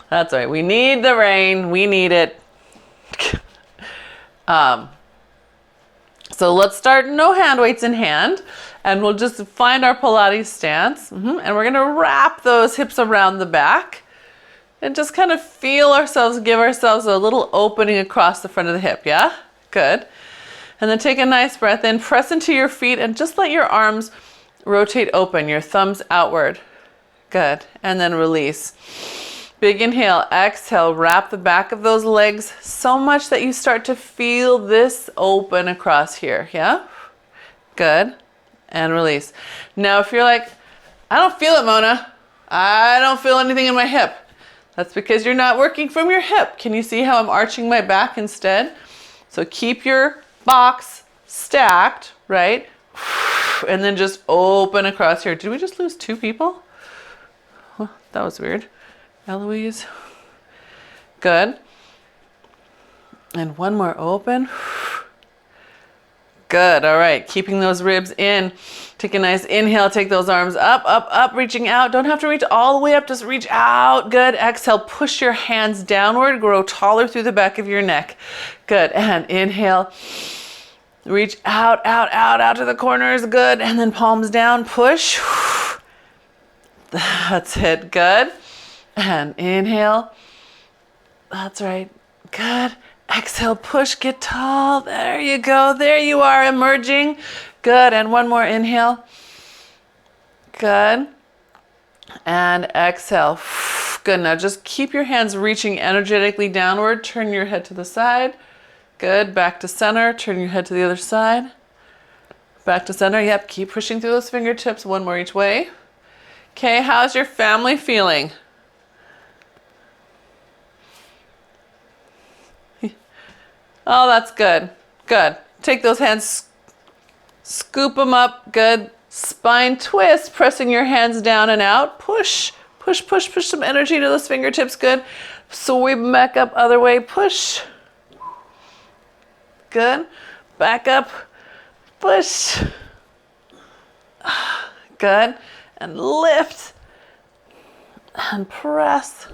That's right. We need the rain. We need it. So let's start no hand weights in hand, and we'll just find our Pilates stance. And we're going to wrap those hips around the back and just kind of feel ourselves, give ourselves a little opening across the front of the hip. Yeah? Good. And then take a nice breath in, press into your feet, and just let your arms rotate open, your thumbs outward. Good. And then release. Big inhale, exhale, wrap the back of those legs so much that you start to feel this open across here. Yeah? Good. And release. Now, if you're like, I don't feel it, Mona. I don't feel anything in my hip. That's because you're not working from your hip. Can you see how I'm arching my back instead? So keep your box stacked, right? And then just open across here. Did we just lose 2 people? Well, that was weird. Eloise. Good. And one more open. Good. All right. Keeping those ribs in. Take a nice inhale. Take those arms up, up, up, reaching out. Don't have to reach all the way up. Just reach out. Good. Exhale. Push your hands downward. Grow taller through the back of your neck. Good. And inhale. Reach out, out, out, out to the corners. Good. And then palms down. Push. That's it. Good. And inhale. That's right. Good. Exhale, push, get tall. There you go. There you are, emerging. Good. And one more inhale. Good. And exhale. Good. Now just keep your hands reaching energetically downward. Turn your head to the side. Good. Back to center. Turn your head to the other side. Back to center. Yep. Keep pushing through those fingertips. One more each way. Okay. How's your family feeling? Oh, that's good. Good. Take those hands, scoop them up. Good. Spine twist, pressing your hands down and out. Push, push, push, push some energy to those fingertips. Good. Sweep back up, other way. Push. Good. Back up. Push. Good. And lift. And press.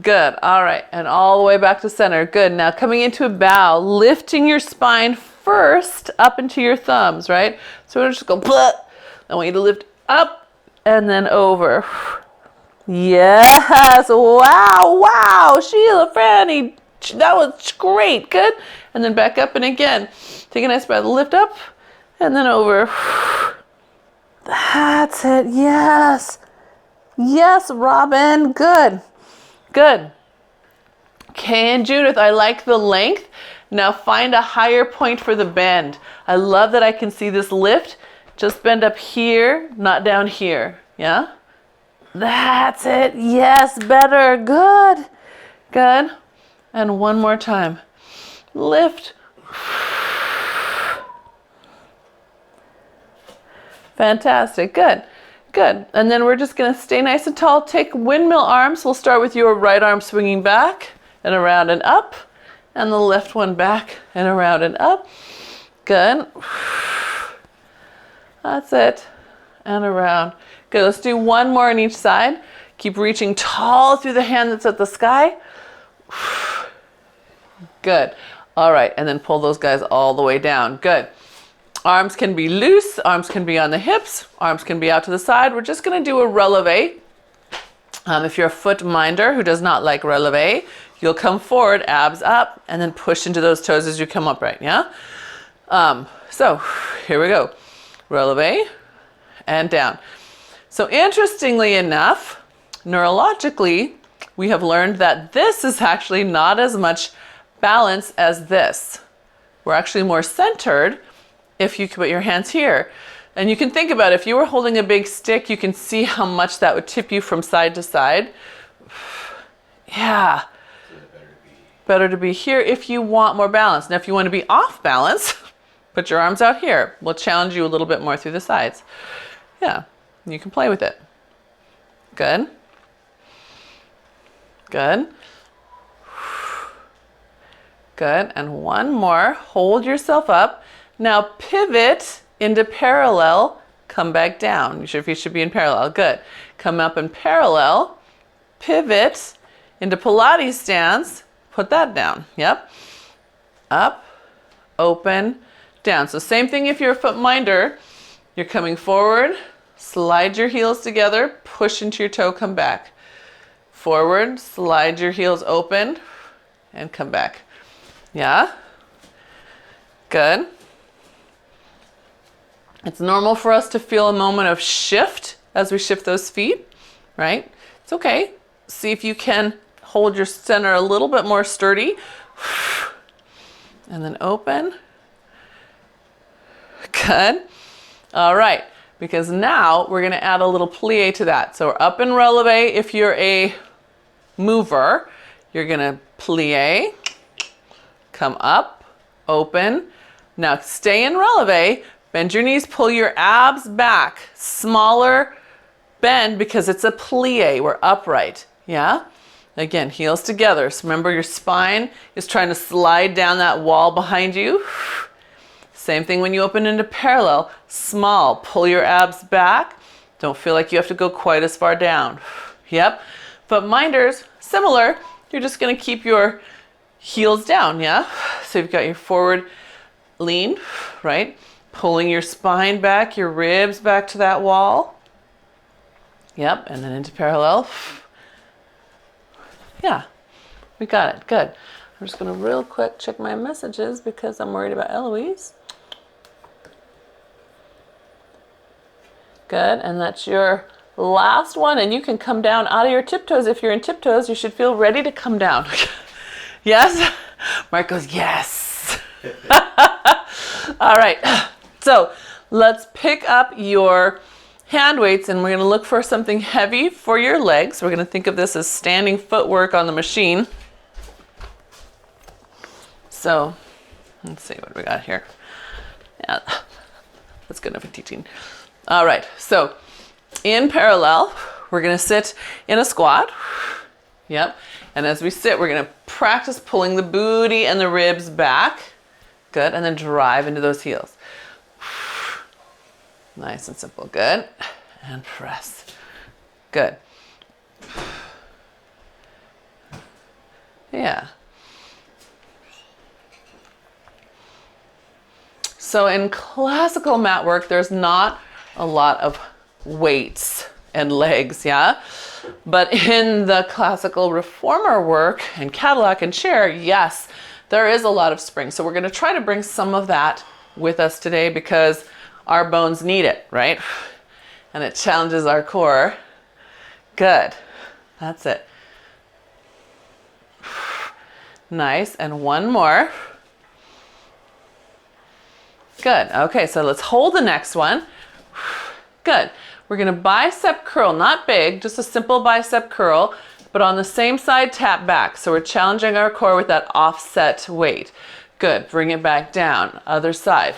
Good. All right. And all the way back to center. Good. Now coming into a bow, lifting your spine first up into your thumbs, right? So we're just go, blah. I want you to lift up and then over. Yes. Wow. Wow. Sheila, Franny, that was great. Good. And then back up and again. Take a nice breath. Lift up and then over. That's it. Yes. Yes, Robin. Good. Good. Okay, and Judith, I like the length. Now find a higher point for the bend. I love that I can see this lift. Just bend up here, not down here. Yeah? That's it. Yes, better. Good. Good. And one more time. Lift. Fantastic. Good. Good. And then we're just going to stay nice and tall. Take windmill arms. We'll start with your right arm swinging back and around and up. And the left one back and around and up. Good. That's it. And around. Good. Let's do one more on each side. Keep reaching tall through the hand that's at the sky. Good. All right. And then pull those guys all the way down. Good. Arms can be loose, arms can be on the hips, arms can be out to the side. We're just going to do a releve. If you're a foot minder who does not like releve, you'll come forward, abs up, and then push into those toes as you come upright, yeah? So here we go. Releve and down. So interestingly enough, neurologically, we have learned that this is actually not as much balance as this. We're actually more centered if you put your hands here. And you can think about it, if you were holding a big stick, you can see how much that would tip you from side to side. Yeah. Better to be here if you want more balance. Now, if you want to be off balance, put your arms out here. We'll challenge you a little bit more through the sides. Yeah, you can play with it. Good. Good. Good. And one more. Hold yourself up. Now pivot into parallel, come back down. Your feet should be in parallel. Good. Come up in parallel, pivot into Pilates stance, put that down. Yep. Up, open, down. So same thing if you're a foot minder. You're coming forward, slide your heels together, push into your toe, come back. Forward, slide your heels open, and come back. Yeah? Good. It's normal for us to feel a moment of shift as we shift those feet, right? It's okay. See if you can hold your center a little bit more sturdy. And then open. Good. All right, because now we're gonna add a little plie to that. So we're up in releve. If you're a mover, you're gonna plie, come up, open. Now stay in releve, bend your knees, pull your abs back. Smaller bend because it's a plie, we're upright, yeah? Again, heels together. So remember your spine is trying to slide down that wall behind you. Same thing when you open into parallel. Small, pull your abs back. Don't feel like you have to go quite as far down. Yep. Foot minders, similar. You're just gonna keep your heels down, yeah? So you've got your forward lean, right? Pulling your spine back, your ribs back to that wall. Yep, and then into parallel. Yeah, we got it, good. I'm just gonna real quick check my messages because I'm worried about Eloise. Good, and that's your last one, and you can come down out of your tiptoes. If you're in tiptoes, you should feel ready to come down. Yes? Mark goes, yes. All right, so let's pick up your hand weights, and we're gonna look for something heavy for your legs. We're gonna think of this as standing footwork on the machine. So, let's see what we got here. Yeah, that's good enough for teaching. All right, so in parallel, we're gonna sit in a squat. Yep, and as we sit, we're gonna practice pulling the booty and the ribs back. Good, and then drive into those heels. Nice and simple, good. And press, good. Yeah. So in classical mat work, there's not a lot of weights and legs, yeah? But in the classical reformer work and Cadillac and chair, yes, there is a lot of spring. So we're gonna try to bring some of that with us today because our bones need it, right? And it challenges our core. Good, that's it. Nice, and one more. Good, okay, so let's hold the next one. Good, we're gonna bicep curl, not big, just a simple bicep curl, but on the same side, tap back. So we're challenging our core with that offset weight. Good, bring it back down, other side.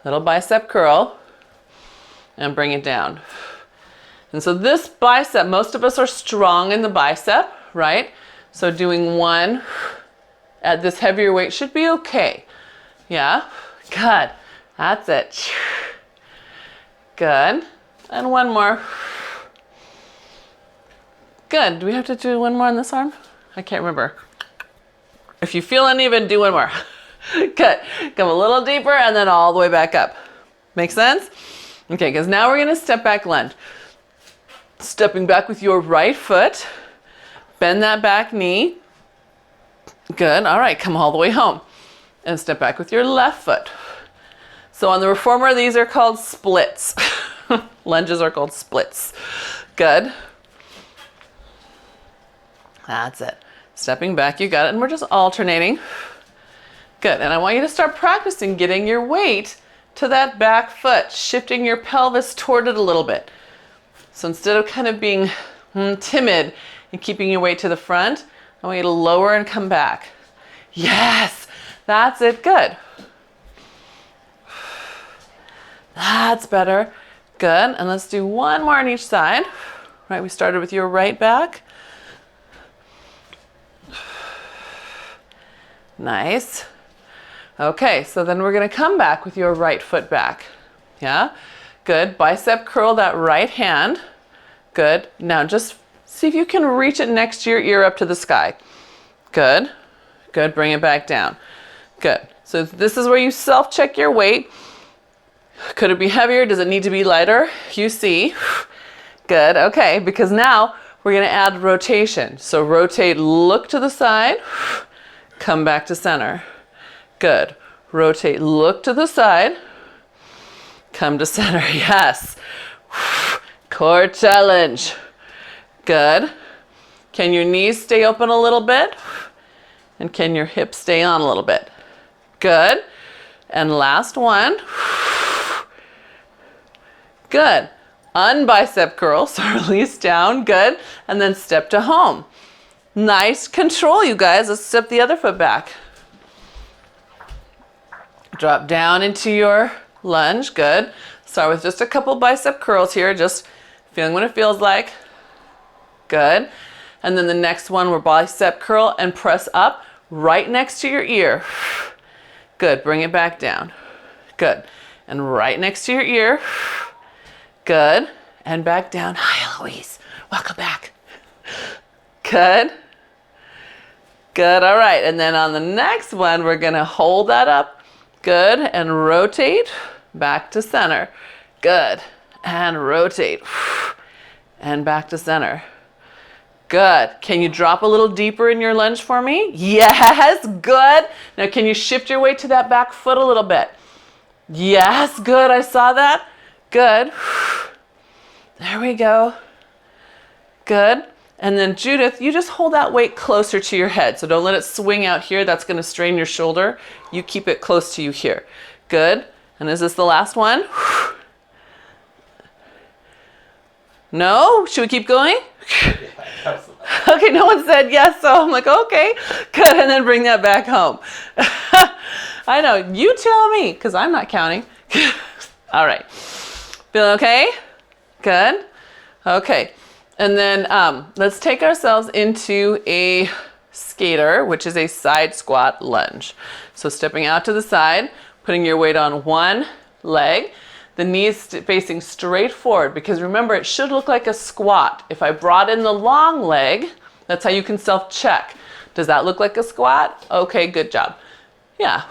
Little bicep curl, and bring it down. And so this bicep, most of us are strong in the bicep, right? So doing one at this heavier weight should be okay. Yeah, good, that's it. Good, and one more. Good, do we have to do one more on this arm? I can't remember. If you feel uneven, do one more. Good, come a little deeper and then all the way back up. Make sense? Okay, because now we're gonna step back lunge. Stepping back with your right foot, bend that back knee. Good, all right, come all the way home. And step back with your left foot. So on the reformer, these are called splits. Lunges are called splits. Good. That's it. Stepping back, you got it, and we're just alternating. Good, and I want you to start practicing getting your weight to that back foot, shifting your pelvis toward it a little bit. So instead of kind of being timid and keeping your weight to the front, I want you to lower and come back. Yes, that's it, good. That's better, good, and let's do one more on each side. Right, we started with your right back. Nice. Okay, so then we're gonna come back with your right foot back. Yeah, good. Bicep curl that right hand. Good. Now just See if you can reach it next to your ear up to the sky. Good. Good. Bring it back down. Good. So this is where you self-check your weight. Could it be heavier? Does it need to be lighter? You see. Good. Okay. Because now we're going to add rotation. So rotate, look to the side, come back to center. Good. Rotate, look to the side, come to center. Yes. Core challenge. Good. Can your knees stay open a little bit? And can your hips stay on a little bit? Good. And last one. Good. Unbicep curl, so release down. Good. And then step to home. Nice control, you guys. Let's step the other foot back. Drop down into your lunge. Good. Start with just a couple bicep curls here, just feeling what it feels like. Good. And then the next one, we're bicep curl and press up right next to your ear. Good. Bring it back down. Good. And right next to your ear. Good. And back down. Hi, Eloise. Welcome back. Good. Good. All right. And then on the next one, we're going to hold that up. Good. And rotate back to center. Good. And rotate. And back to center. Good. Can you drop a little deeper in your lunge for me? Yes. Good. Now can you shift your weight to that back foot a little bit? Yes. Good. I saw that. Good. There we go. Good. And then Judith, you just hold that weight closer to your head. So don't let it swing out here. That's going to strain your shoulder. You keep it close to you here. Good. And is this the last one? No? Should we keep going? Okay, no one said yes, so I'm like, okay, good, and then bring that back home. I know, you tell me, because I'm not counting. All right, feeling okay? Good. Okay, and then let's take ourselves into a skater, which is a side squat lunge. So stepping out to the side, putting your weight on one leg, the knees facing straight forward, because remember, it should look like a squat. If I brought in the long leg, that's how you can self-check. Does that look like a squat? Okay, good job. Yeah.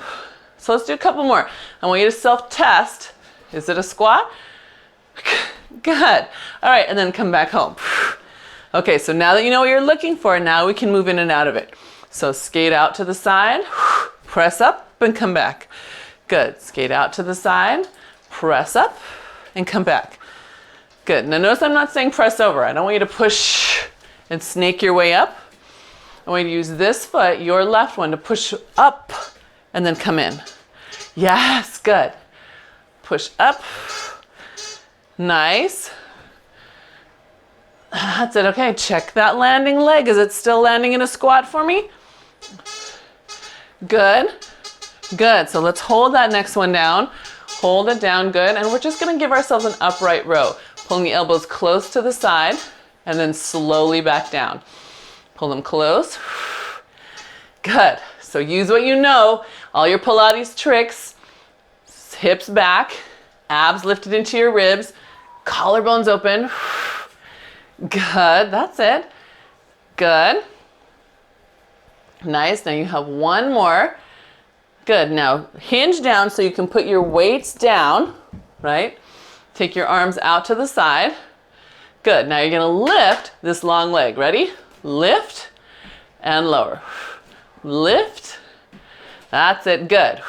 So let's do a couple more. I want you to self-test. Is it a squat? Good. All right, and then come back home. Okay, so now that you know what you're looking for, now we can move in and out of it. So skate out to the side, press up and come back. Good. Skate out to the side, press up and come back. Good. Now notice I'm not saying press over. I don't want you to push and snake your way up. I want you to use this foot, your left one, to push up and then come in. Yes, good. Push up. Nice. That's it. Okay, check that landing leg. Is it still landing in a squat for me? Good. Good. So let's hold that next one down. Hold it down, good. And we're just gonna give ourselves an upright row. Pulling the elbows close to the side and then slowly back down. Pull them close. Good. So use what you know, all your Pilates tricks. Hips back, abs lifted into your ribs, collarbones open. Good, that's it. Good. Nice, now you have one more. Good, now hinge down so you can put your weights down, right? Take your arms out to the side. Good, now you're gonna lift this long leg. Ready? Lift and lower. Lift. That's it, good.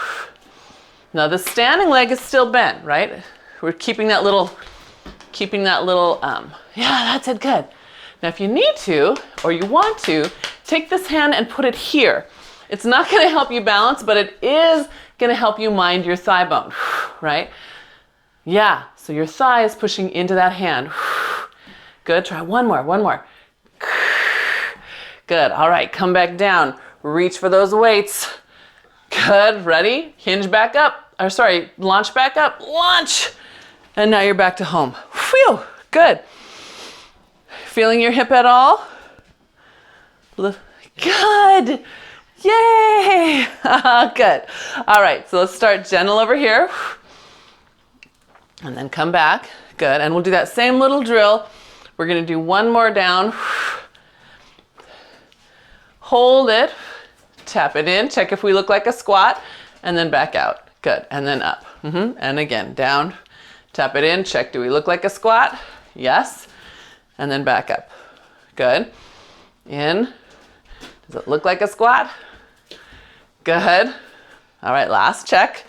Now the standing leg is still bent, right? We're keeping that little, yeah, that's it, good. Now if you need to, or you want to, take this hand and put it here. It's not gonna help you balance, but it is gonna help you mind your thigh bone, right? Yeah, so your thigh is pushing into that hand. Good, try one more. Good, all right, come back down. Reach for those weights. Good, ready? Hinge back up, or sorry, launch back up, launch! And now you're back to home. Phew, good. Feeling your hip at all? Good, yay! Good. All right, so let's start gentle over here. And then come back, good. And we'll do that same little drill. We're gonna do one more down. Hold it, tap it in, check if we look like a squat, and then back out. Good, and then up. And again, down, tap it in, check, do we look like a squat? Yes, and then back up. Good, in, does it look like a squat? Good. All right, last check.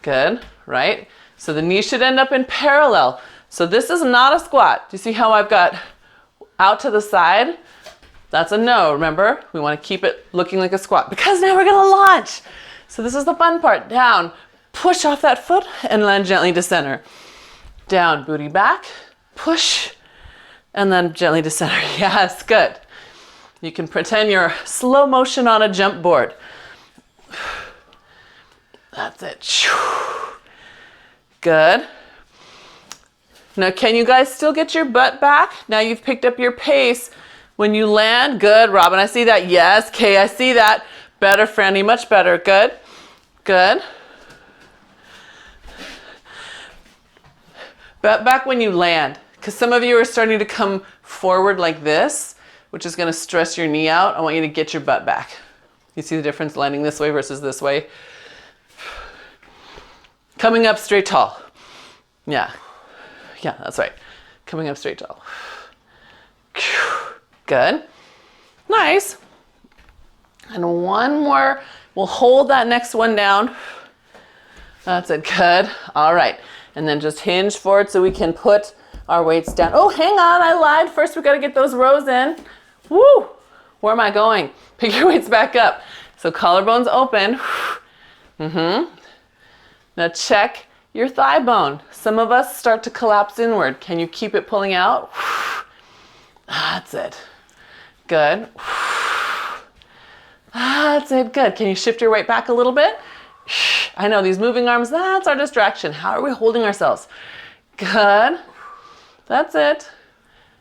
Good, right? So the knee should end up in parallel. So this is not a squat. Do you see how I've got out to the side? That's a no, remember? We want to keep it looking like a squat because now we're gonna launch. So this is the fun part. Down, push off that foot and land gently to center. Down, booty back, push, and then gently to center. Yes, good. You can pretend you're slow motion on a jump board. That's it. Good. Now, can you guys still get your butt back? Now you've picked up your pace. When you land, good. Robin, I see that. Yes, Kay, I see that. Better, Franny, much better. Good. Good. Butt back when you land, because some of you are starting to come forward like this, which is going to stress your knee out. I want you to get your butt back. You see the difference landing this way versus this way? Coming up straight tall. Yeah. Yeah, that's right. Coming up straight tall. Good. Nice. And one more. We'll hold that next one down. That's it. Good. All right. And then just hinge forward so we can put our weights down. Oh, hang on. I lied. First, we got to get those rows in. Woo. Where am I going? Pick your weights back up. So collarbones open. Now check your thigh bone. Some of us start to collapse inward. Can you keep it pulling out? That's it. Good. That's it. Good. Can you shift your weight back a little bit? I know these moving arms, that's our distraction. How are we holding ourselves? Good. That's it.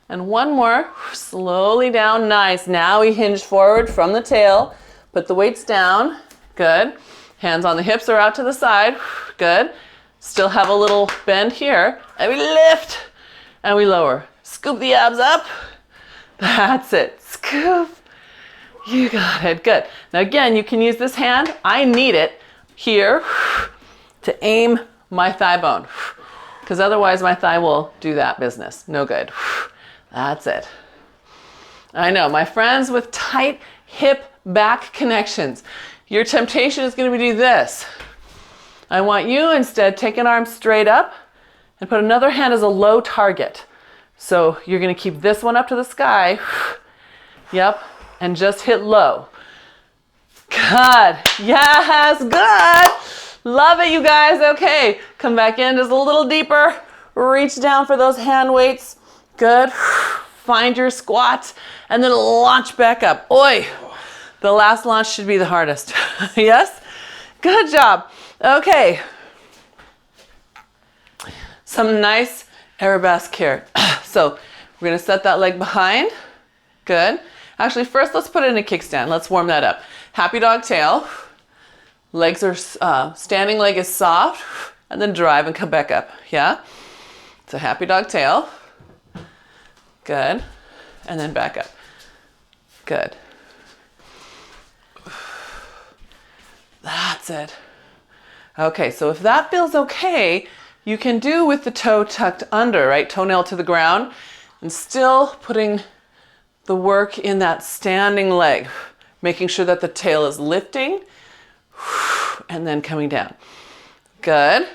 And one more. Slowly down. Nice. Now we hinge forward from the tail. Put the weights down. Good. Hands on the hips or out to the side. Good. Still have a little bend here. And we lift. And we lower. Scoop the abs up. That's it. Scoop. You got it. Good. Now again, you can use this hand. I need it here to aim my thigh bone, because otherwise my thigh will do that business. No good. That's it. I know, my friends with tight hip back connections, your temptation is going to be do this. I want you instead take an arm straight up and put another hand as a low target. So you're going to keep this one up to the sky. Yep. And just hit low. Good. Yes, good. Love it, you guys. Okay, come back in just a little deeper. Reach down for those hand weights. Good. Find your squat and then launch back up. Oi, the last launch should be the hardest. Yes? Good job. Okay. Some nice arabesque here. So we're going to set that leg behind. Good. Actually, first let's put it in a kickstand. Let's warm that up. Happy dog tail. Legs are, standing leg is soft. And then drive and come back up. Yeah? So happy dog tail. Good. And then back up. Good. That's it. Okay, so if that feels okay, you can do with the toe tucked under, right? Toenail to the ground. And still putting the work in that standing leg, making sure that the tail is lifting and then coming down. Good.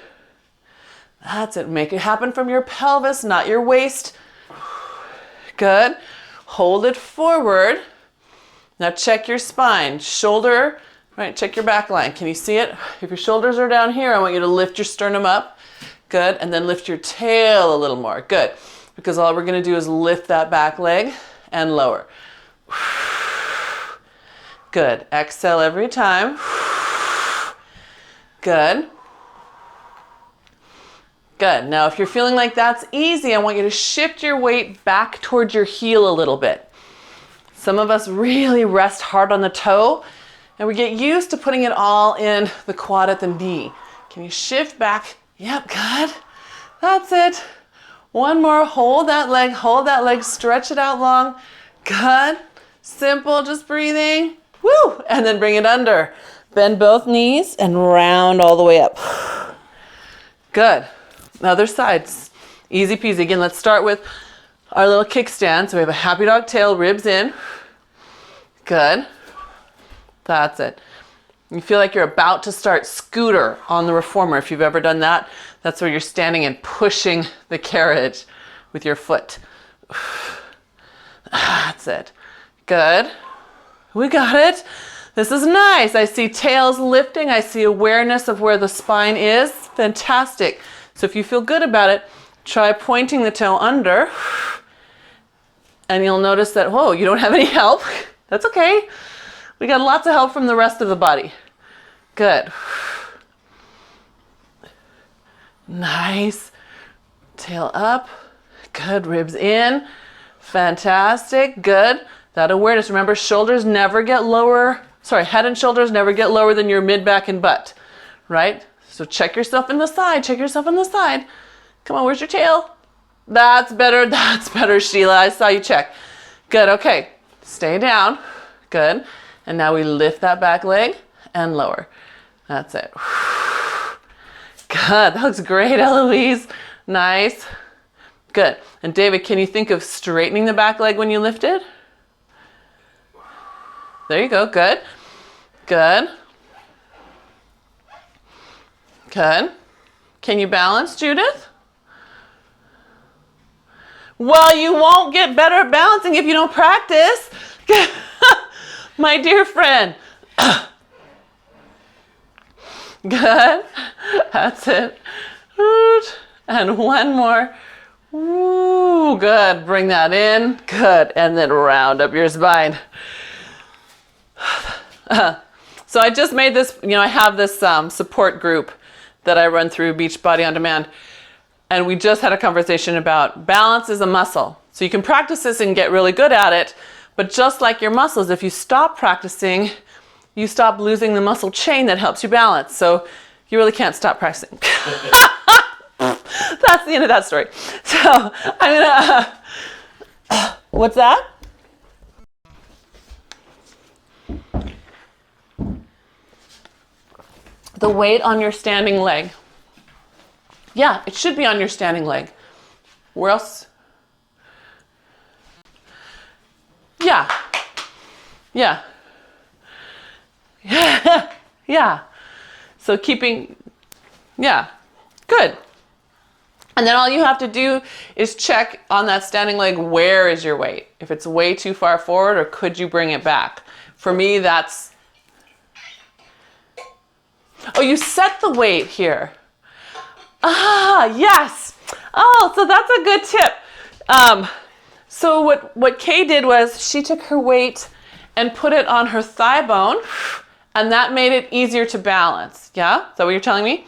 That's it. Make it happen from your pelvis, not your waist. Good. Hold it forward. Now check your spine. Shoulder, right? Check your back line. Can you see it? If your shoulders are down here, I want you to lift your sternum up. Good. And then lift your tail a little more. Good. Because all we're going to do is lift that back leg and lower. Good. Exhale every time. Good. Good. Now, if you're feeling like that's easy, I want you to shift your weight back towards your heel a little bit. Some of us really rest hard on the toe, and we get used to putting it all in the quad at the knee. Can you shift back? Yep, good. That's it. One more, hold that leg, stretch it out long. Good, simple, just breathing. Woo, and then bring it under. Bend both knees and round all the way up. Good, other sides, easy peasy. Again, let's start with our little kickstand. So we have a happy dog tail, ribs in. Good, that's it. You feel like you're about to start scooter on the reformer. If you've ever done that, that's where you're standing and pushing the carriage with your foot. That's it. Good. We got it. This is nice. I see tails lifting. I see awareness of where the spine is. Fantastic. So if you feel good about it, try pointing the toe under. And you'll notice that, whoa, you don't have any help. That's okay. We got lots of help from the rest of the body. Good. Nice. Tail up. Good. Ribs in. Fantastic. Good. That awareness. Remember, shoulders never get lower. Sorry, head and shoulders never get lower than your mid, back, and butt. Right? So check yourself in the side. Check yourself in the side. Come on, where's your tail? That's better. That's better, Sheila. I saw you check. Good. Okay. Stay down. Good. And now we lift that back leg and lower. That's it. Good. That looks great, Eloise. Nice. Good. And David, can you think of straightening the back leg when you lift it? There you go. Good. Good. Good. Can you balance, Judith? Well, you won't get better at balancing if you don't practice. My dear friend. Good. That's it. And one more. Ooh, good. Bring that in. Good. And then round up your spine. So I just made this, I have this support group that I run through Beachbody On Demand. And we just had a conversation about balance is a muscle. So you can practice this and get really good at it. But just like your muscles, if you stop practicing, you stop losing the muscle chain that helps you balance. So you really can't stop practicing. That's the end of that story. So I'm gonna, what's that? The weight on your standing leg. Yeah, it should be on your standing leg. Where else? Yeah. Yeah. Yeah. So yeah, good. And then all you have to do is check on that standing leg, where is your weight? If it's way too far forward, or could you bring it back? For me, that's, oh, you set the weight here. Ah, yes. Oh, so that's a good tip. So what Kay did was she took her weight and put it on her thigh bone, and that made it easier to balance. Yeah? Is that what you're telling me?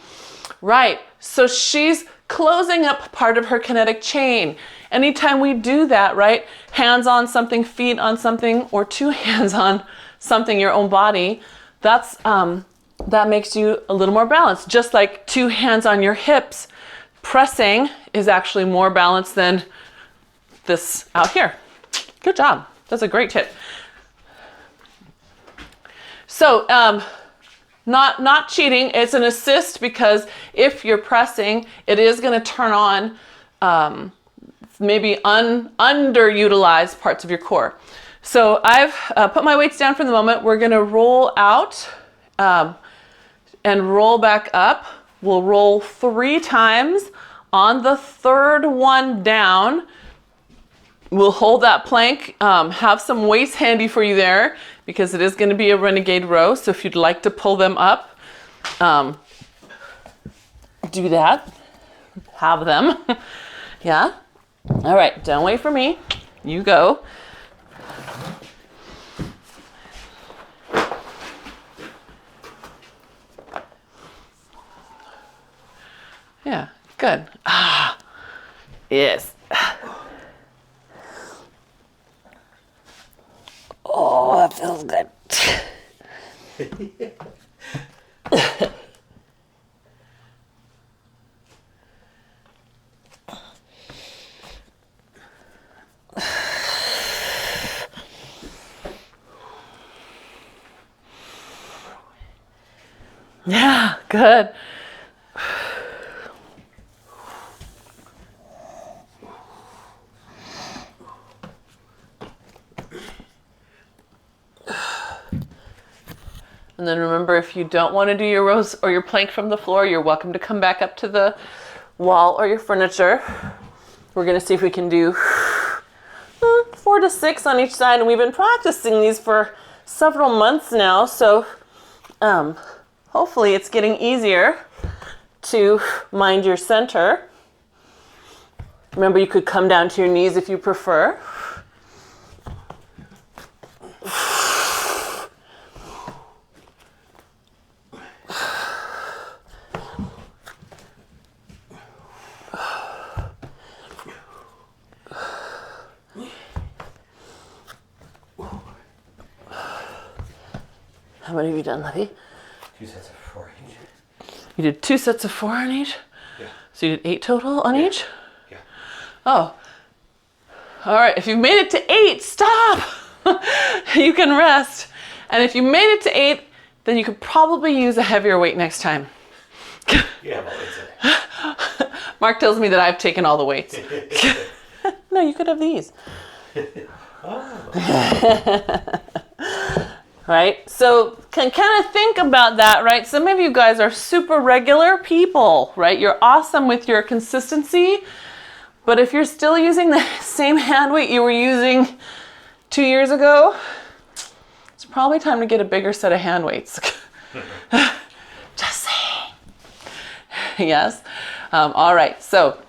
Right. So she's closing up part of her kinetic chain. Anytime we do that, right? Hands on something, feet on something, or two hands on something, your own body, that's that makes you a little more balanced. Just like two hands on your hips, pressing is actually more balanced than this out here. Good job. That's a great tip. So not cheating. It's an assist, because if you're pressing, it is going to turn on maybe underutilized parts of your core. So I've put my weights down for the moment. We're going to roll out and roll back up. We'll roll 3 times. On the third one down, we'll hold that plank. Have some weights handy for you there, because it is going to be a renegade row. So if you'd like to pull them up, do that. Have them. Yeah. All right. Don't wait for me. You go. Yeah. Good. Ah. Yes. Oh, that feels good. Yeah, good. And then remember, if you don't want to do your rows or your plank from the floor, you're welcome to come back up to the wall or your furniture. We're going to see if we can do 4 to 6 on each side. And we've been practicing these for several months now. So hopefully it's getting easier to mind your center. Remember, you could come down to your knees if you prefer. How many have you done, Levy? 2 sets of 4 each. You did 2 sets of 4 on each? Yeah. So you did 8 total on each? Yeah. Oh. All right, if you've made it to 8, stop! You can rest. And if you made it to 8, then you could probably use a heavier weight next time. Yeah, well, Mark tells me that I've taken all the weights. No, you could have these. Right? So can kind of think about that, right? Some of you guys are super regular people, right? You're awesome with your consistency, but if you're still using the same hand weight you were using 2 years ago, it's probably time to get a bigger set of hand weights. Just saying. Yes? All right, so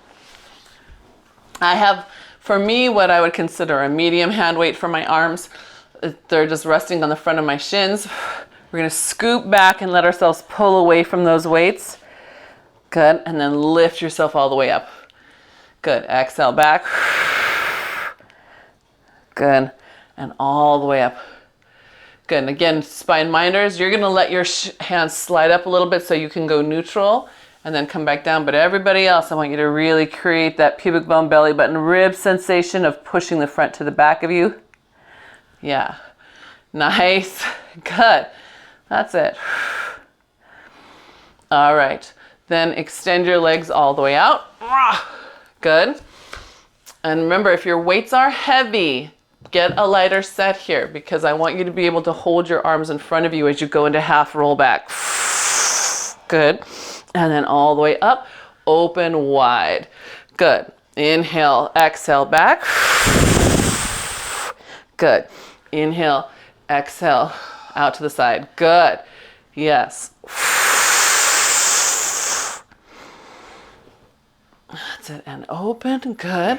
I have, for me, what I would consider a medium hand weight for my arms. They're just resting on the front of my shins. We're gonna scoop back and let ourselves pull away from those weights. Good, and then lift yourself all the way up. Good, exhale back. Good, and all the way up. Good, and again, spine minders, you're gonna let your hands slide up a little bit so you can go neutral and then come back down. But everybody else, I want you to really create that pubic bone, belly button, rib sensation of pushing the front to the back of you. Yeah, nice, good, that's it. All right, then extend your legs all the way out, good. And remember, if your weights are heavy, get a lighter set here because I want you to be able to hold your arms in front of you as you go into half roll back. Good, and then all the way up, open wide, good. Inhale, exhale back, good. Inhale, exhale, out to the side. Good. Yes. That's it. And open. Good.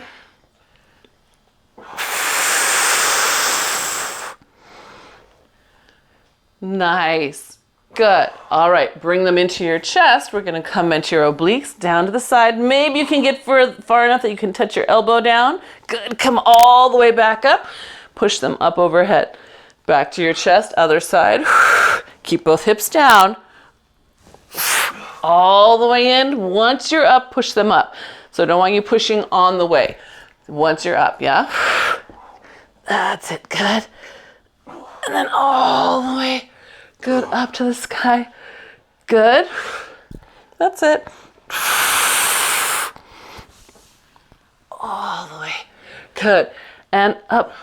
Nice. Good. All right. Bring them into your chest. We're going to come into your obliques, down to the side. Maybe you can get far enough that you can touch your elbow down. Good. Come all the way back up. Push them up overhead. Back to your chest, other side. Keep both hips down. All the way in. Once you're up, push them up. So I don't want you pushing on the way. Once you're up, yeah? That's it, good. And then all the way, good, up to the sky. Good. That's it. All the way. Good. And up.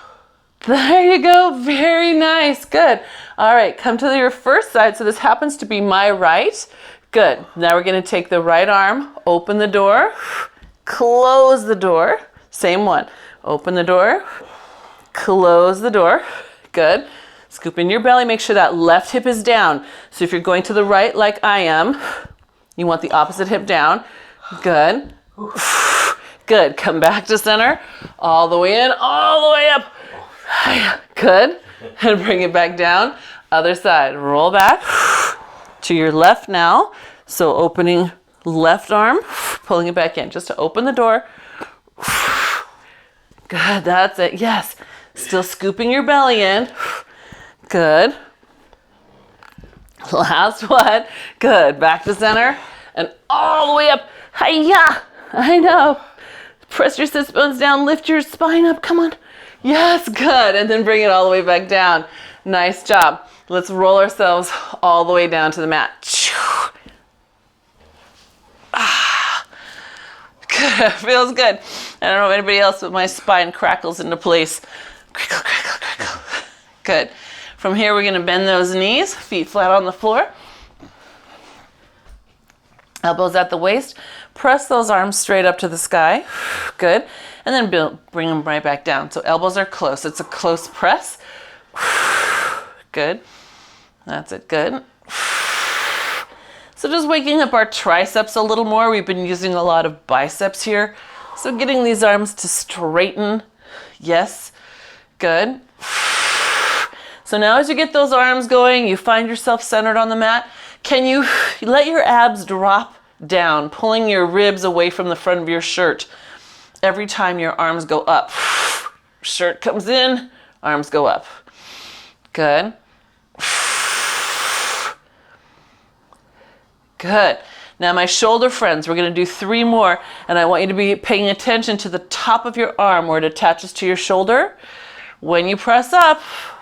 There you go. Very nice. Good. All right. Come to your first side. So this happens to be my right. Good. Now we're going to take the right arm, open the door, close the door. Same one. Open the door, close the door. Good. Scoop in your belly. Make sure that left hip is down. So if you're going to the right like I am, you want the opposite hip down. Good. Good. Come back to center. All the way in, all the way up. Good. And bring it back down. Other side. Roll back to your left now. So opening left arm, pulling it back in just to open the door. Good. That's it. Yes. Still scooping your belly in. Good. Last one. Good. Back to center and all the way up. Hi-ya. I know. Press your sits bones down. Lift your spine up. Come on. Yes, good. And then bring it all the way back down. Nice job. Let's roll ourselves all the way down to the mat. Good. Feels good. I don't know if anybody else, but my spine crackles into place. Crackle, crackle, crackle. Good. From here, we're going to bend those knees, feet flat on the floor. Elbows at the waist. Press those arms straight up to the sky. Good. And then bring them right back down. So elbows are close. It's a close press. Good. That's it. Good. So just waking up our triceps a little more. We've been using a lot of biceps here. So getting these arms to straighten. Yes. Good. So now as you get those arms going, you find yourself centered on the mat. Can you let your abs drop down, pulling your ribs away from the front of your shirt every time your arms go up? Shirt comes in, arms go up. Good. Good. Now my shoulder friends, we're going to do 3 more, and I want you to be paying attention to the top of your arm where it attaches to your shoulder. When you press up,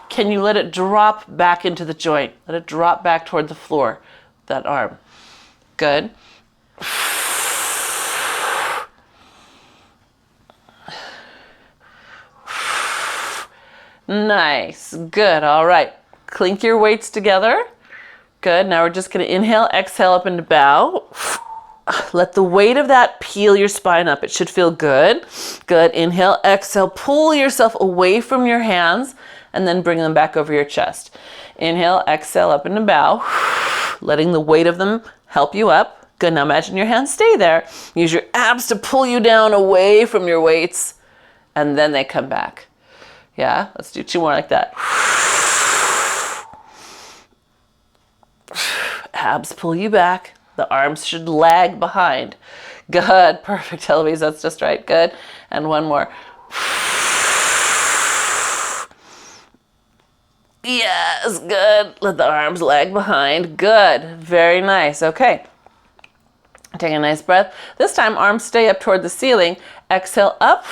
can you let it drop back into the joint? Let it drop back toward the floor, that arm. Good. Nice. Good. All right. Clink your weights together. Good. Now we're just going to inhale, exhale up into bow. Let the weight of that peel your spine up. It should feel good. Good. Inhale, exhale. Pull yourself away from your hands and then bring them back over your chest. Inhale, exhale up into bow. Letting the weight of them help you up. Good. Now imagine your hands stay there. Use your abs to pull you down away from your weights and then they come back. Yeah, let's do 2 more like that. Abs pull you back. The arms should lag behind. Good. Perfect, Eloise. That's just right. Good. And 1 more. Yes. Good. Let the arms lag behind. Good. Very nice. Okay. Take a nice breath. This time, arms stay up toward the ceiling. Exhale up.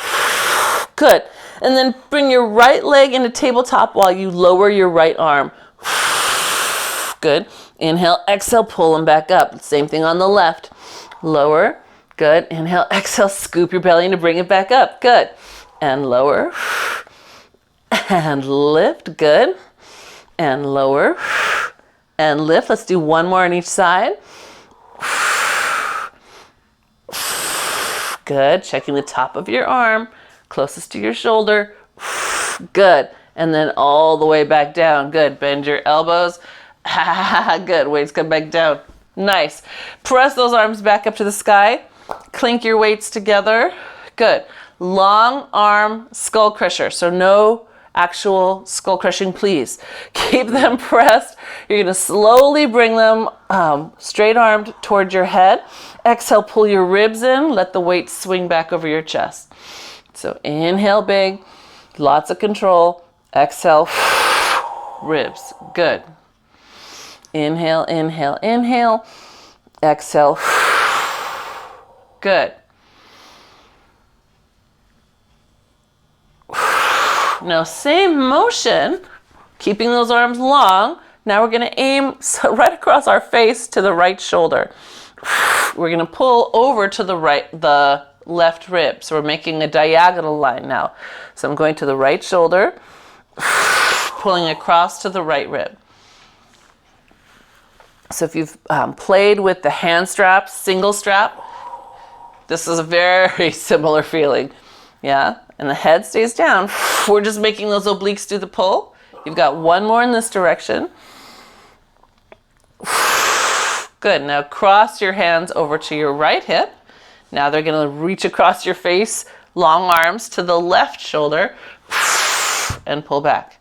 Good. And then bring your right leg into tabletop while you lower your right arm. Good. Inhale, exhale, pull them back up. Same thing on the left. Lower. Good. Inhale, exhale, scoop your belly in to bring it back up. Good. And lower. And lift. Good. And lower. And lift. Let's do 1 more on each side. Good. Checking the top of your arm, closest to your shoulder. Good. And then all the way back down. Good. Bend your elbows. Good. Weights come back down. Nice. Press those arms back up to the sky. Clink your weights together. Good. Long arm skull crusher. So no actual skull crushing, please. Keep them pressed. You're going to slowly bring them straight armed toward your head. Exhale, pull your ribs in. Let the weight swing back over your chest. So inhale big. Lots of control. Exhale. Ribs. Good. Inhale, inhale, inhale. Exhale. Good. Now, same motion, keeping those arms long. Now we're going to aim right across our face to the right shoulder. We're going to pull over to the left rib. So we're making a diagonal line now. So I'm going to the right shoulder, pulling across to the right rib. So if you've played with the hand strap, single strap, this is a very similar feeling. Yeah, and the head stays down. We're just making those obliques do the pull. You've got 1 more in this direction. Good. Now cross your hands over to your right hip. Now they're going to reach across your face, long arms to the left shoulder, and pull back.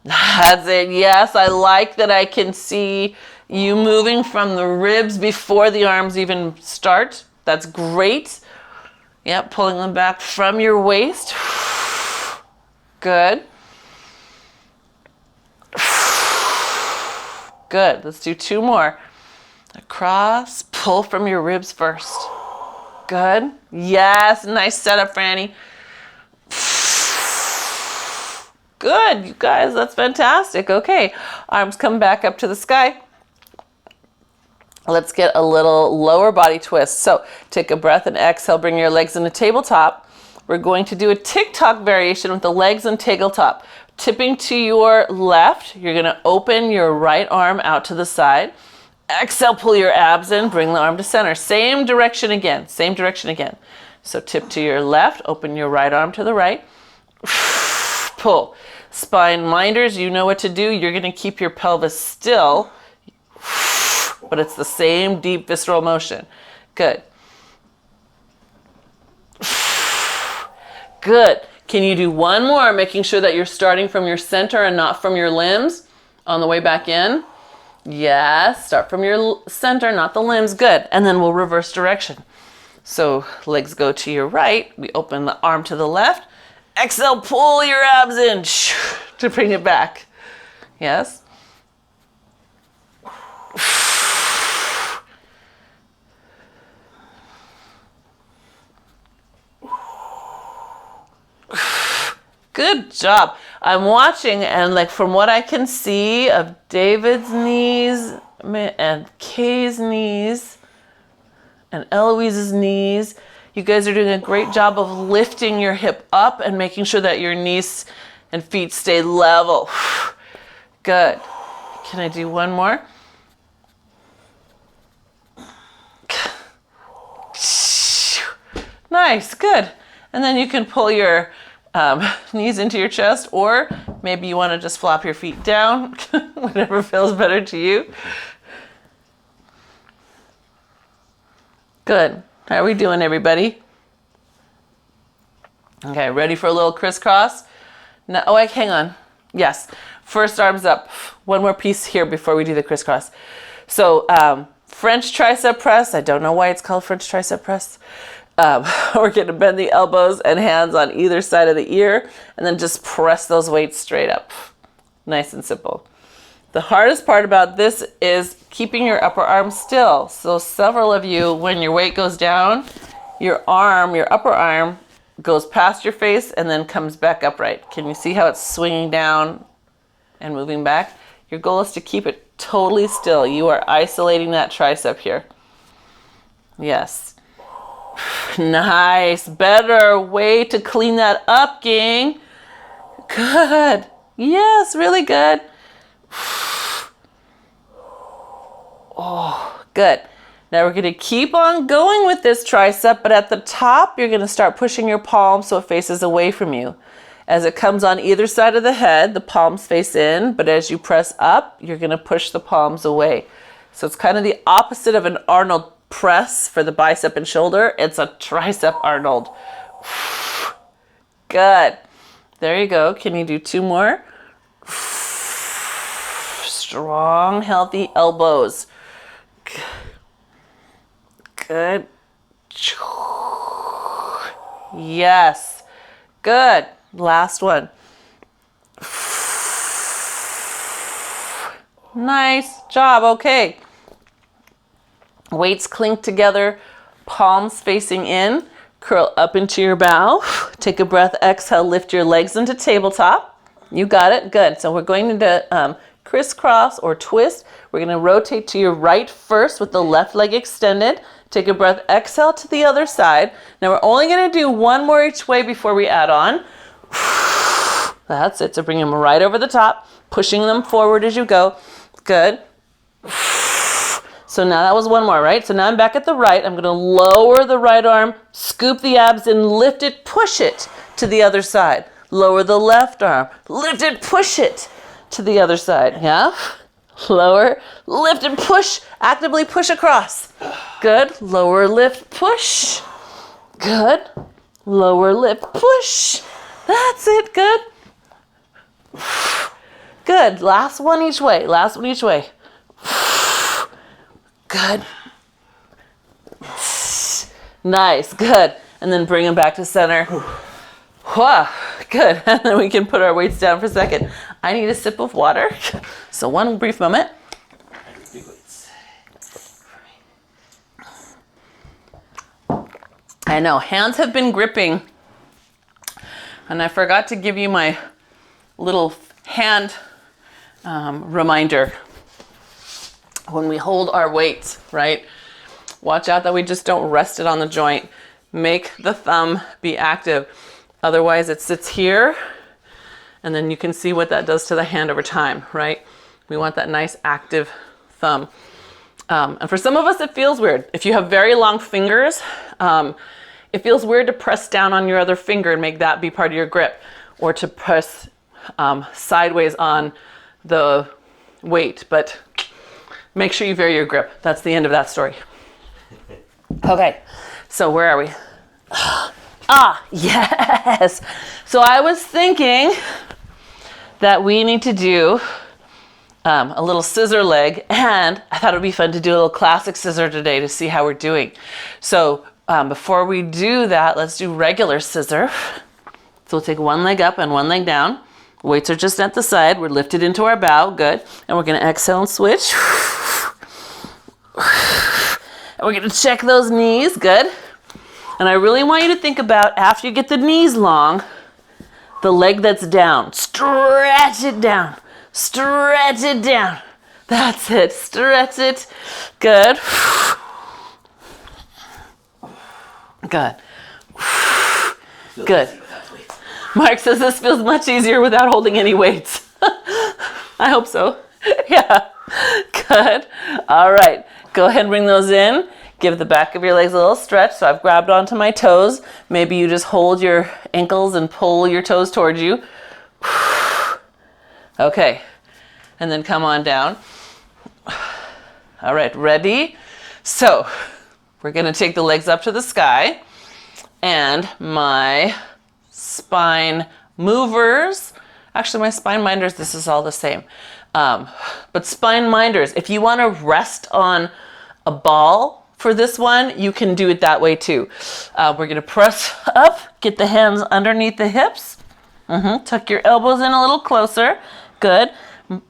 That's it. Yes, I like that I can see you moving from the ribs before the arms even start. That's great. Yep, pulling them back from your waist. Good. Good. Let's do 2 more. Across, pull from your ribs first. Good. Yes, nice setup, Franny. Good, you guys, that's fantastic. Okay, arms come back up to the sky. Let's get a little lower body twist. So take a breath and exhale, bring your legs in a tabletop. We're going to do a tick-tock variation with the legs in tabletop. Tipping to your left, you're gonna open your right arm out to the side. Exhale, pull your abs in, bring the arm to center. Same direction again, same direction again. So tip to your left, open your right arm to the right. Pull. Spine minders, you know what to do. You're gonna keep your pelvis still, but it's the same deep visceral motion. Good. Good. Can you do one more, making sure that you're starting from your center and not from your limbs on the way back in? Yes, start from your center, not the limbs. Good. And then we'll reverse direction. So legs go to your right. We open the arm to the left. Exhale, pull your abs in to bring it back. Yes. Good job. I'm watching, and like from what I can see of David's knees and Kay's knees and Eloise's knees, you guys are doing a great job of lifting your hip up and making sure that your knees and feet stay level. Good. Can I do one more? Nice, good. And then you can pull your knees into your chest, or maybe you want to just flop your feet down, whatever feels better to you. Good. How are we doing, everybody? Okay, ready for a little crisscross? No, oh, hang on. Yes. First arms up. One more piece here before we do the crisscross. So French tricep press. I don't know why it's called French tricep press. We're going to bend the elbows and hands on either side of the ear, and then just press those weights straight up. Nice and simple. The hardest part about this is keeping your upper arm still. So several of you, when your weight goes down, your upper arm goes past your face and then comes back upright. Can you see how it's swinging down and moving back? Your goal is to keep it totally still. You are isolating that tricep here. Yes. Nice. Better way to clean that up, gang. Good. Yes, really good. Oh, good. Now we're going to keep on going with this tricep, but at the top, you're going to start pushing your palm so it faces away from you. As it comes on either side of the head, the palms face in, but as you press up, you're going to push the palms away. So it's kind of the opposite of an Arnold press for the bicep and shoulder. It's a tricep Arnold. Good. There you go. Can you do two more? Strong, healthy elbows. Good. Yes. Good. Last one. Nice job. Okay. Weights clink together, palms facing in. Curl up into your bow. Take a breath. Exhale. Lift your legs into tabletop. You got it. Good. So we're going to crisscross or twist. We're going to rotate to your right first with the left leg extended. Take a breath. Exhale to the other side. Now we're only going to do one more each way before we add on. That's it. So bring them right over the top, pushing them forward as you go. Good. So now that was one more, right? So now I'm back at the right. I'm going to lower the right arm, scoop the abs and lift it, push it to the other side. Lower the left arm, lift it, push it to the other side. Yeah? Lower, lift and push, actively push across. Good. Lower, lift, push. Good. Lower, lift, push. That's it. Good. Good. Last one each way. Last one each way. Good. Nice. Good. And then bring them back to center. Wow. Good. And then we can put our weights down for a second. I need a sip of water. So one brief moment. I know. Hands have been gripping. And I forgot to give you my little hand reminder when we hold our weights, right? Watch out that we just don't rest it on the joint. Make the thumb be active. Otherwise it sits here, and then you can see what that does to the hand over time, right? We want that nice active thumb. And for some of us, it feels weird. If you have very long fingers, it feels weird to press down on your other finger and make that be part of your grip, or to press sideways on the weight, but make sure you vary your grip. That's the end of that story. Okay, so where are we? Yes. So I was thinking that we need to do a little scissor leg, and I thought it would be fun to do a little classic scissor today to see how we're doing. So before we do that, let's do regular scissor. So we'll take one leg up and one leg down. Weights are just at the side. We're lifted into our bow, good. And we're gonna exhale and switch. And we're gonna check those knees, good. And I really want you to think about, after you get the knees long, the leg that's down. Stretch it down. Stretch it down. That's it. Stretch it. Good. Good. Good. Mark says this feels much easier without holding any weights. I hope so. Yeah. Good. All right. Go ahead and bring those in. Give the back of your legs a little stretch. So I've grabbed onto my toes. Maybe you just hold your ankles and pull your toes towards you. Okay. And then come on down. All right. Ready? So we're going to take the legs up to the sky. And my spine movers, actually my spine minders, this is all the same. But spine minders, if you want to rest on a ball for this one, you can do it that way too. We're going to press up, get the hands underneath the hips. Tuck your elbows in a little closer. Good.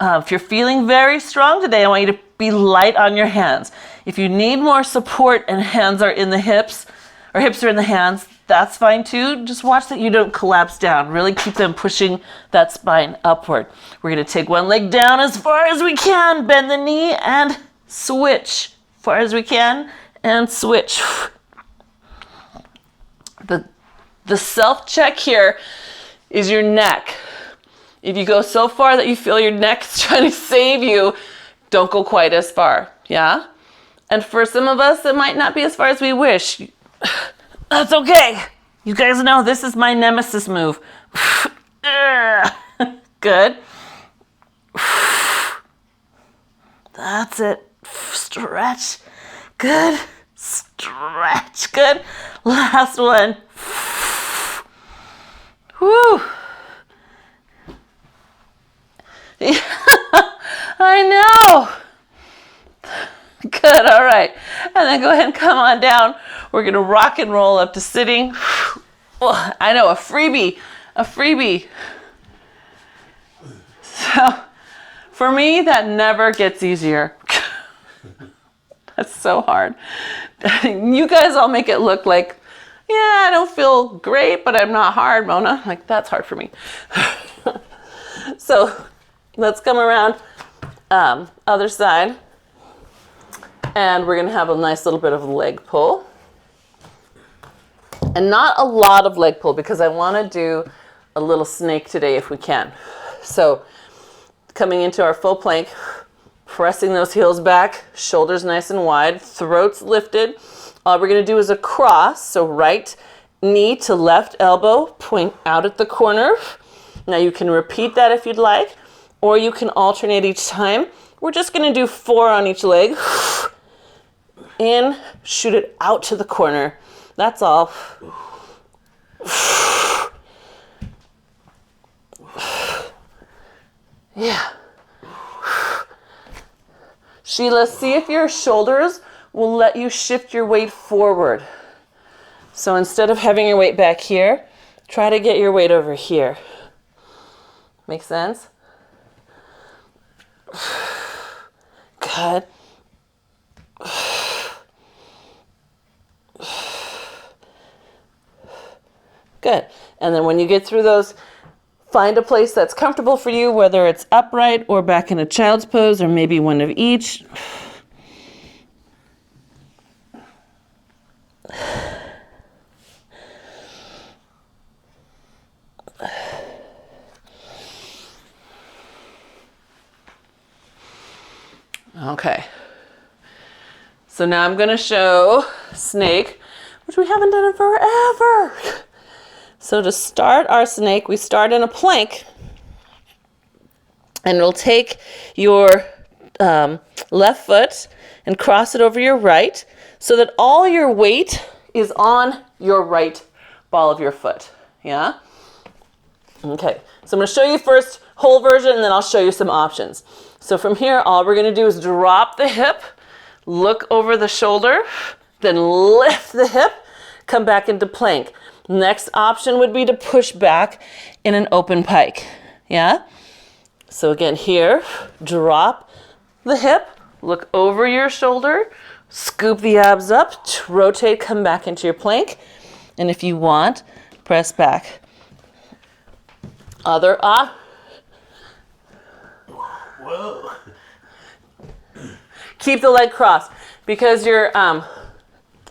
If you're feeling very strong today, I want you to be light on your hands. If you need more support and hands are in the hips, or hips are in the hands, that's fine too. Just watch that you don't collapse down. Really keep them pushing that spine upward. We're going to take one leg down as far as we can, bend the knee and switch. Far as we can and switch. The self-check here is your neck. If you go so far that you feel your neck is trying to save you, don't go quite as far, yeah? And for some of us, it might not be as far as we wish. That's okay. You guys know this is my nemesis move. Good. That's it. Stretch. Good. Stretch. Good. Last one. Woo. Yeah, I know. Good. All right. And then go ahead and come on down. We're going to rock and roll up to sitting. Oh, I know, a freebie. A freebie. So for me, that never gets easier. That's so hard. You guys all make it look like, yeah, I don't feel great, but I'm not hard, Mona. Like, that's hard for me. So let's come around other side. And we're going to have a nice little bit of leg pull. And not a lot of leg pull because I want to do a little snake today if we can. So coming into our full plank, pressing those heels back, shoulders nice and wide, throats lifted. All we're going to do is a cross. So right knee to left elbow, point out at the corner. Now you can repeat that if you'd like, or you can alternate each time. We're just going to do 4 on each leg. In, shoot it out to the corner. That's all. Yeah. Sheila, see if your shoulders will let you shift your weight forward. So instead of having your weight back here, try to get your weight over here. Make sense? Good. Good. And then when you get through those Find a place that's comfortable for you, whether it's upright or back in a child's pose, or maybe one of each. Okay. So now I'm going to show snake, which we haven't done in forever. So to start our snake, we start in a plank, and we'll take your left foot and cross it over your right so that all your weight is on your right ball of your foot. Yeah? Okay. So I'm going to show you first whole version, and then I'll show you some options. So from here, all we're going to do is drop the hip, look over the shoulder, then lift the hip, come back into plank. Next option would be to push back in an open pike. Yeah? So again, here, drop the hip, look over your shoulder, scoop the abs up, rotate, come back into your plank. And if you want, press back. Other Whoa. Keep the leg crossed, because your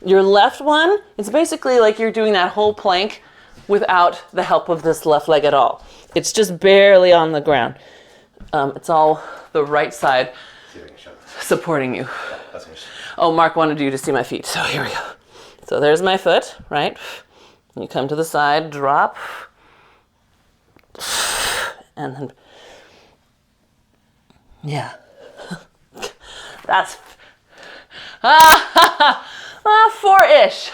left one, it's basically like you're doing that whole plank without the help of this left leg at all. It's just barely on the ground. It's all the right side supporting you. Oh, Mark wanted you to see my feet, so here we go. So there's my foot, right? You come to the side, drop, and then, yeah. That's four-ish,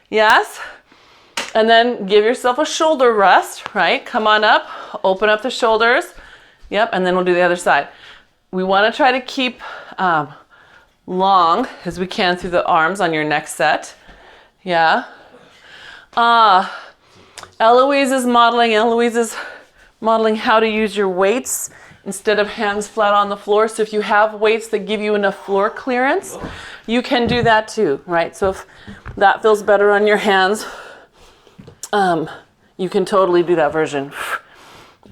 yes. And then give yourself a shoulder rest, right? Come on up, open up the shoulders, yep, and then we'll do the other side. We want to try to keep long as we can through the arms on your next set, yeah. Eloise is modeling how to use your weights instead of hands flat on the floor. So if you have weights that give you enough floor clearance, you can do that too, right? So if that feels better on your hands, you can totally do that version.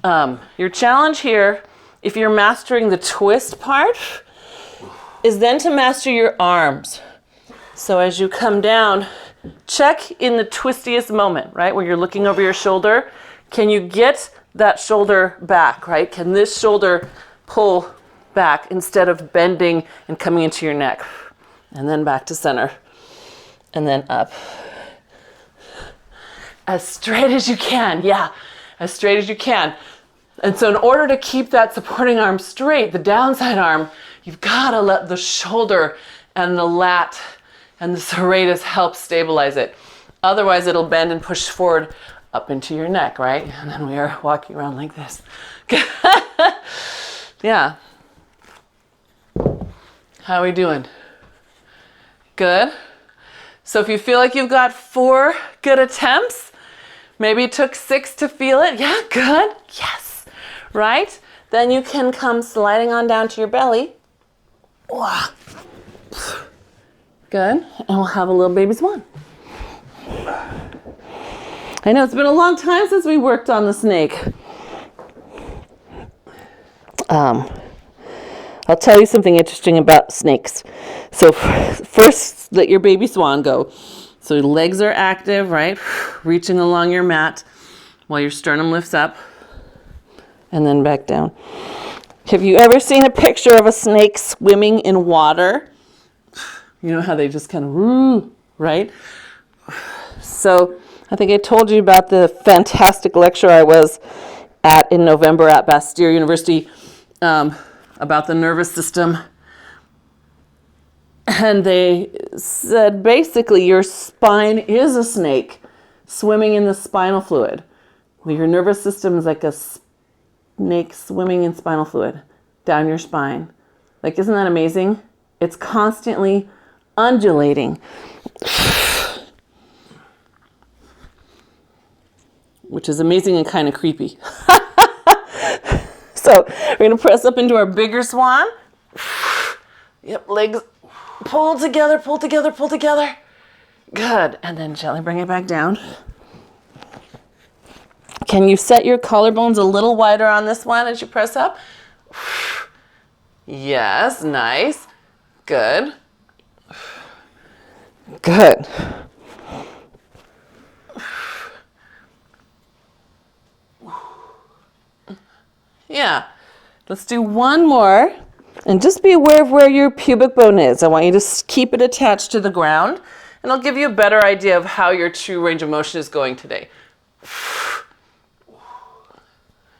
Your challenge here, if you're mastering the twist part, is then to master your arms. So as you come down, check in the twistiest moment, right? Where you're looking over your shoulder. Can you get that shoulder back, right? Can this shoulder pull back instead of bending and coming into your neck? And then back to center. And then up. As straight as you can, yeah. As straight as you can. And so in order to keep that supporting arm straight, the downside arm, you've got to let the shoulder and the lat and the serratus help stabilize it. Otherwise, it'll bend and push forward up into your neck, right? And then we are walking around like this. Yeah. How are we doing? Good? So if you feel like you've got 4 good attempts, maybe it took 6 to feel it. Yeah, good. Yes. Right? Then you can come sliding on down to your belly. Good. And we'll have a little baby swan. I know it's been a long time since we worked on the snake. I'll tell you something interesting about snakes. So first, let your baby swan go. So your legs are active, right? Reaching along your mat while your sternum lifts up and then back down. Have you ever seen a picture of a snake swimming in water? You know how they just kind of, right? So I think I told you about the fantastic lecture I was at in November at Bastyr University about the nervous system. And they said basically your spine is a snake swimming in the spinal fluid. Well, your nervous system is like a snake swimming in spinal fluid down your spine. Like, isn't that amazing? It's constantly undulating. Which is amazing and kind of creepy. So we're going to press up into our bigger swan. Yep, legs pull together, pull together, pull together. Good. And then gently bring it back down. Can you set your collarbones a little wider on this one as you press up? Yes, nice. Good. Good. Yeah. Let's do one more. And just be aware of where your pubic bone is. I want you to keep it attached to the ground, and I'll give you a better idea of how your true range of motion is going today.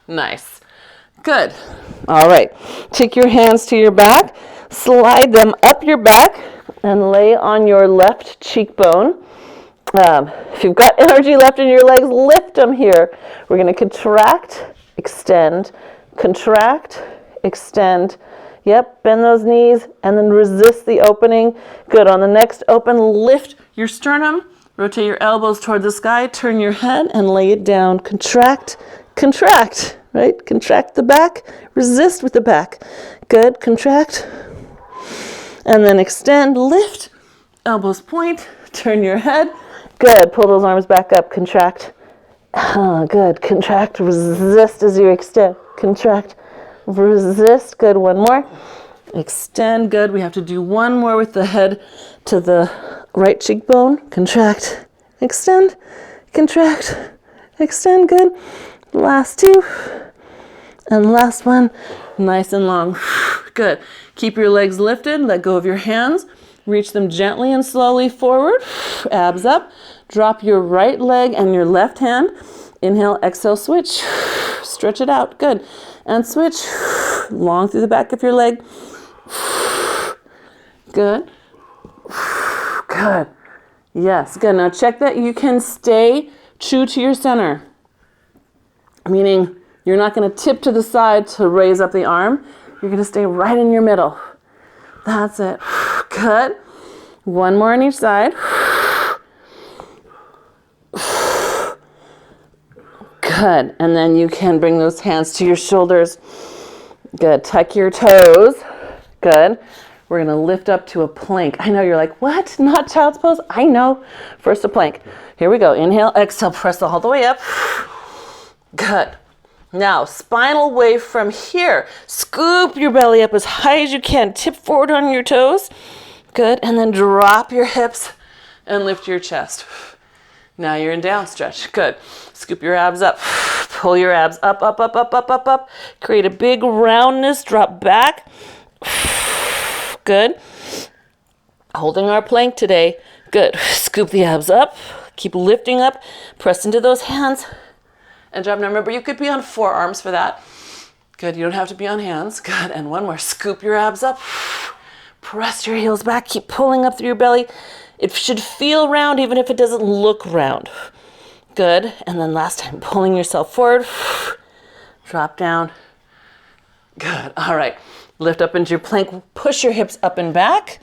Nice. Good. All right. Take your hands to your back, slide them up your back, and lay on your left cheekbone. If you've got energy left in your legs, lift them here. We're going to contract, extend, contract, extend. Yep, bend those knees and then resist the opening. Good. On the next open, lift your sternum, rotate your elbows toward the sky, turn your head and lay it down. Contract, contract, right? Contract the back, resist with the back. Good. Contract. And then extend, lift, elbows point, turn your head. Good. Pull those arms back up, contract. Good. Contract, resist as you extend. Contract, resist. Good. One more. Extend. Good. We have to do one more with the head to the right cheekbone. Contract, extend, contract, extend. Good. Last two. And last one. Nice and long. Good. Keep your legs lifted. Let go of your hands. Reach them gently and slowly forward. Abs up. Drop your right leg and your left hand. Inhale, exhale, switch. Stretch it out. Good. And switch. Long through the back of your leg. Good. Good. Yes, good. Now check that you can stay true to your center. Meaning you're not going to tip to the side to raise up the arm. You're going to stay right in your middle. That's it. Good. One more on each side. Good. And then you can bring those hands to your shoulders. Good. Tuck your toes. Good. We're going to lift up to a plank. I know you're like, what? Not child's pose? I know. First a plank. Here we go. Inhale, exhale, press all the way up. Good. Now, spinal wave from here. Scoop your belly up as high as you can. Tip forward on your toes. Good. And then drop your hips and lift your chest. Now you're in down stretch. Good. Scoop your abs up. Pull your abs up, up, up, up, up, up, up. Create a big roundness. Drop back. Good. Holding our plank today. Good. Scoop the abs up. Keep lifting up. Press into those hands. And drop. Now remember, you could be on forearms for that. Good. You don't have to be on hands. Good. And one more. Scoop your abs up. Press your heels back. Keep pulling up through your belly. It should feel round even if it doesn't look round. Good. And then last time, pulling yourself forward. Drop down. Good. All right. Lift up into your plank. Push your hips up and back.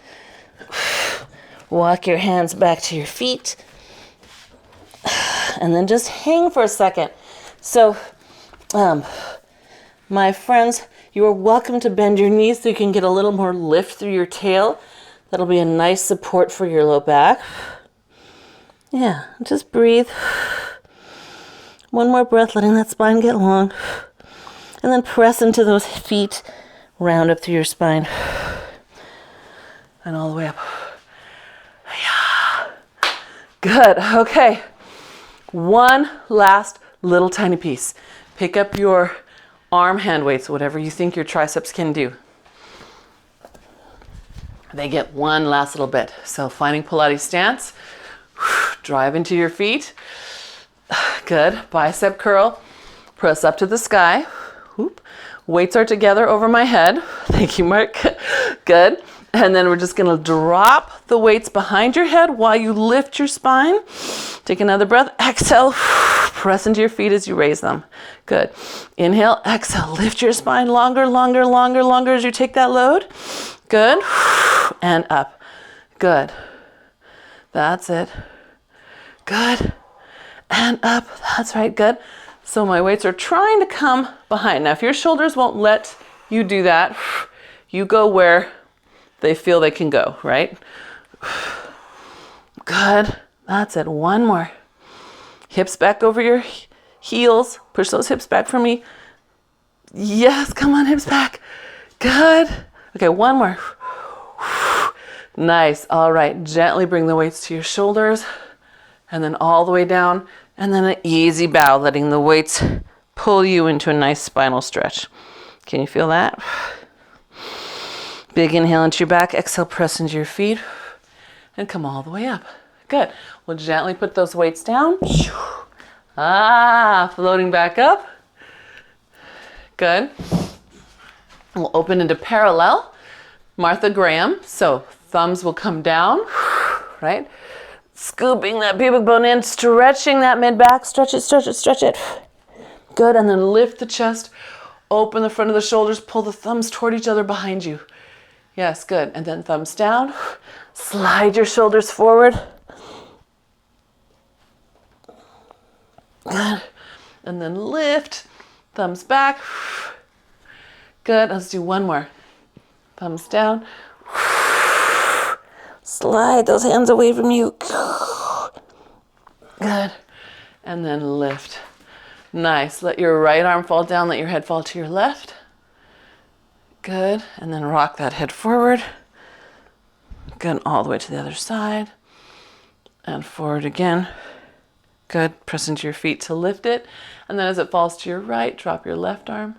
Walk your hands back to your feet. And then just hang for a second. So, my friends, you are welcome to bend your knees so you can get a little more lift through your tail. That'll be a nice support for your low back. Yeah, just breathe. One more breath, letting that spine get long. And then press into those feet. Round up through your spine. And all the way up. Good. Okay. One last little tiny piece. Pick up your arm hand weights, whatever you think your triceps can do. They get one last little bit. So finding Pilates stance, drive into your feet. Good. Bicep curl. Press up to the sky. Whoop. Weights are together over my head. Thank you, Mark. Good. And then we're just going to drop the weights behind your head while you lift your spine. Take another breath. Exhale. Press into your feet as you raise them. Good. Inhale. Exhale. Lift your spine longer, longer, longer, longer as you take that load. Good. And up. Good. That's it. Good. And up. That's right. Good. So my weights are trying to come behind. Now, if your shoulders won't let you do that, you go where they feel they can go, right? Good. That's it. One more. Hips back over your Heels, push those hips back for me. Yes, come on, hips back. Good. Okay, one more. Nice. All right, gently bring the weights to your shoulders and then all the way down, and then an easy bow, letting the weights pull you into a nice spinal stretch. Can you feel that? Big inhale into your back, exhale, press into your feet, and come all the way up. Good. We'll gently put those weights down. Floating back up. Good. We'll open into parallel. Martha Graham. So thumbs will come down, right? Scooping that pubic bone in, stretching that mid-back. Stretch it, stretch it, stretch it. Good. And then lift the chest, open the front of the shoulders, pull the thumbs toward each other behind you. Yes, good. And then thumbs down. Slide your shoulders forward. Good. And then lift. Thumbs back. Good. Let's do one more. Thumbs down. Slide those hands away from you. Good. And then lift. Nice. Let your right arm fall down. Let your head fall to your left. Good. And then rock that head forward. Good. All the way to the other side. And forward again. Good. Press into your feet to lift it. And then as it falls to your right, drop your left arm.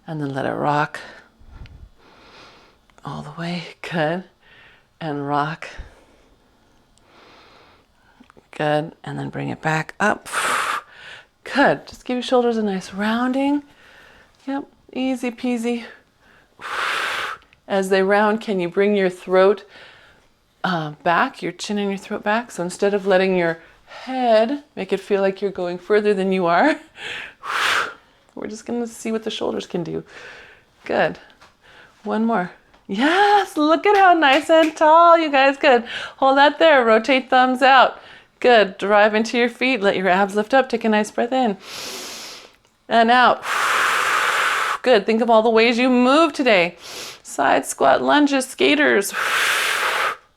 And then let it rock all the way. Good. And rock. Good. And then bring it back up. Good. Just give your shoulders a nice rounding. Yep. Easy peasy. As they round, can you bring your throat back, your chin and your throat back? So instead of letting your head make it feel like you're going further than you are, we're just going to see what the shoulders can do. Good. One more. Yes, look at how nice and tall, you guys. Good. Hold that there. Rotate thumbs out. Good. Drive into your feet. Let your abs lift up. Take a nice breath in and out. Good. Think of all the ways you move today. Side squat, lunges, skaters,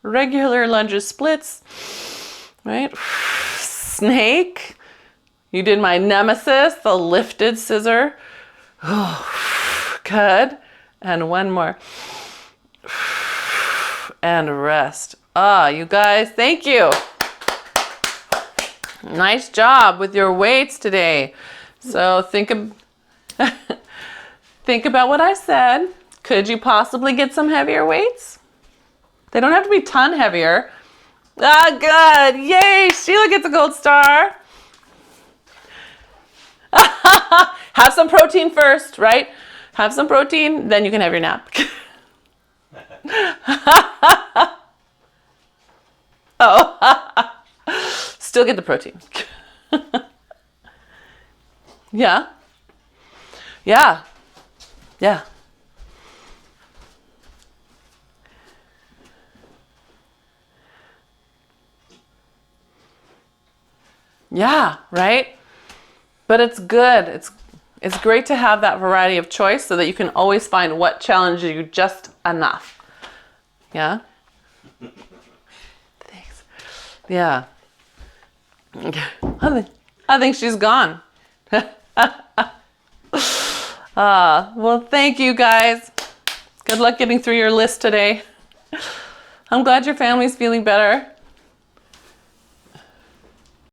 regular lunges, splits, right? Snake. You did my nemesis, the lifted scissor. Oh, good. And one more. And rest. You guys, thank you. Nice job with your weights today. So think about what I said. Could you possibly get some heavier weights? They don't have to be a ton heavier. Good. Yay. Sheila gets a gold star. Have some protein first, right? Have some protein, then you can have your nap. Still get the protein. Yeah. Yeah. Yeah. Yeah, right? But it's good. It's great to have that variety of choice so that you can always find what challenges you just enough. Yeah? Thanks. Yeah. I think she's gone. Well, thank you guys. Good luck getting through your list today. I'm glad your family's feeling better.